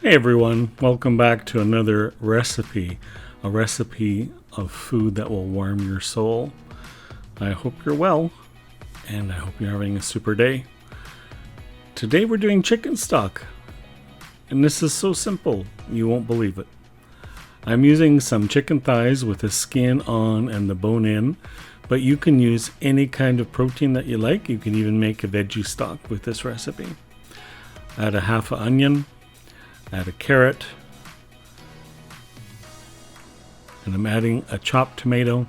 Hey everyone, welcome back to another recipe, a recipe of food that will warm your soul. I hope you're well, and I hope you're having a super day. Today we're doing chicken stock, and this is so simple, you won't believe it. I'm using some chicken thighs with the skin on and the bone in, but you can use any kind of protein that you like. You can even make a veggie stock with this recipe. Add a half an onion, add a carrot, and I'm adding a chopped tomato.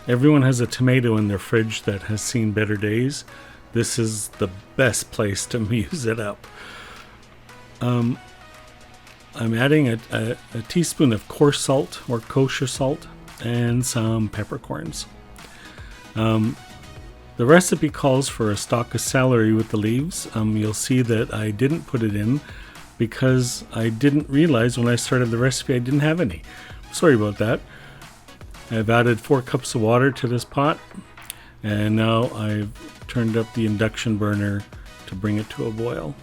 Everyone has a tomato in their fridge that has seen better days. This is the best place to use it up. I'm adding a teaspoon of coarse salt or kosher salt and some peppercorns. The recipe calls for a stalk of celery with the leaves. You'll see that I didn't put it in because I didn't realize when I started the recipe I didn't have any. Sorry about that. I've added 4 cups of water to this pot, and now I've turned up the induction burner to bring it to a boil.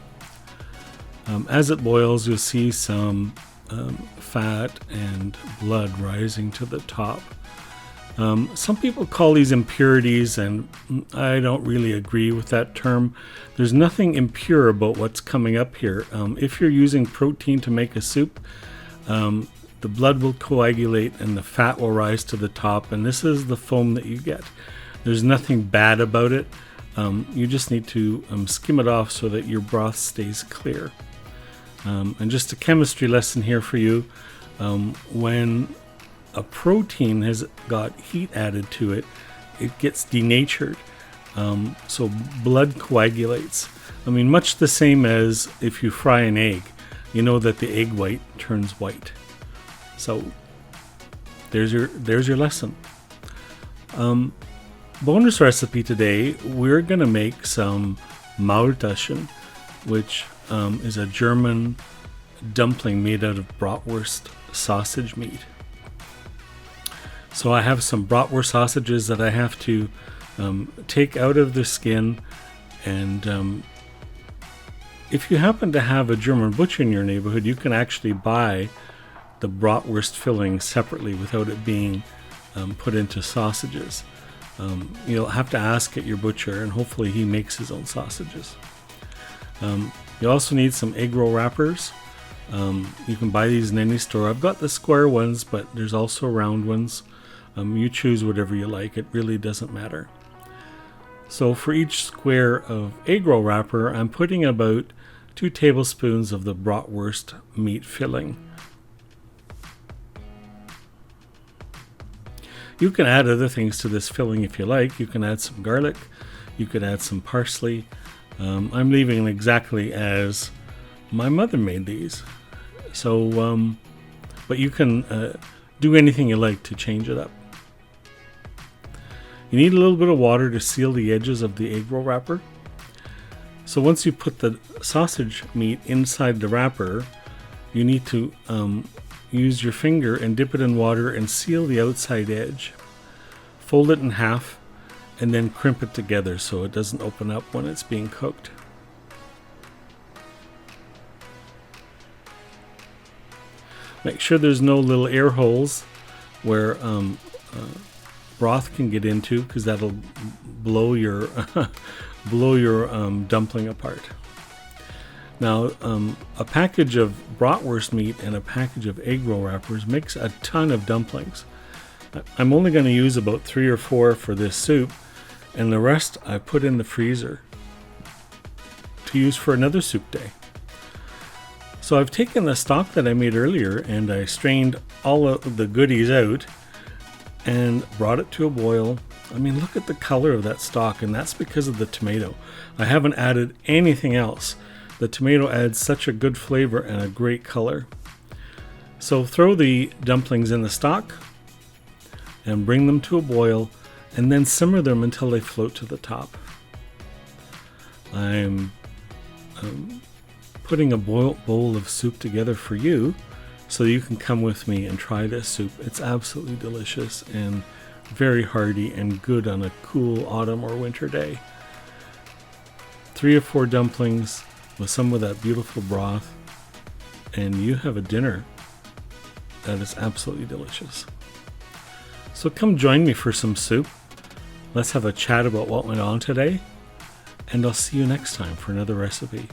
As it boils, you'll see some fat and blood rising to the top. Some people call these impurities, and I don't really agree with that term. There's nothing impure about what's coming up here. If you're using protein to make a soup, the blood will coagulate and the fat will rise to the top, and this is the foam that you get. There's nothing bad about it. You just need to skim it off so that your broth stays clear. And just a chemistry lesson here for you. When a protein has got heat added to it, it gets denatured. So blood coagulates. I mean, much the same as if you fry an egg. You know that the egg white turns white. So there's your lesson. Bonus recipe today, we're gonna make some Maultaschen, which is a German dumpling made out of Bratwurst sausage meat. So I have some Bratwurst sausages that I have to take out of the skin, and if you happen to have a German butcher in your neighborhood, you can actually buy the Bratwurst filling separately without it being put into sausages. You'll have to ask at your butcher, and hopefully he makes his own sausages. You also need some egg roll wrappers. You can buy these in any store. I've got the square ones, but there's also round ones. You choose whatever you like. It really doesn't matter. So for each square of egg roll wrapper, I'm putting about 2 tablespoons of the Bratwurst meat filling. You can add other things to this filling if you like. You can add some garlic. You could add some parsley. I'm leaving it exactly as my mother made these. So, but you can do anything you like to change it up. You need a little bit of water to seal the edges of the egg roll wrapper. So once you put the sausage meat inside the wrapper, you need to use your finger and dip it in water and seal the outside edge. Fold it in half and then crimp it together so it doesn't open up when it's being cooked. Make sure there's no little air holes where broth can get into, because that'll blow your dumpling apart. Now, a package of bratwurst meat and a package of egg roll wrappers makes a ton of dumplings. I'm only going to use about 3 or 4 for this soup, and the rest I put in the freezer to use for another soup day. So I've taken the stock that I made earlier and I strained all of the goodies out and brought it to a boil. I mean, look at the color of that stock, and that's because of the tomato. I haven't added anything else. The tomato adds such a good flavor and a great color. So throw the dumplings in the stock and bring them to a boil, and then simmer them until they float to the top. I'm putting a bowl of soup together for you so you can come with me and try this soup. It's absolutely delicious and very hearty and good on a cool autumn or winter day. 3 or 4 dumplings with some of that beautiful broth. and you have a dinner that is absolutely delicious. So come join me for some soup. Let's have a chat about what went on today, and I'll see you next time for another recipe.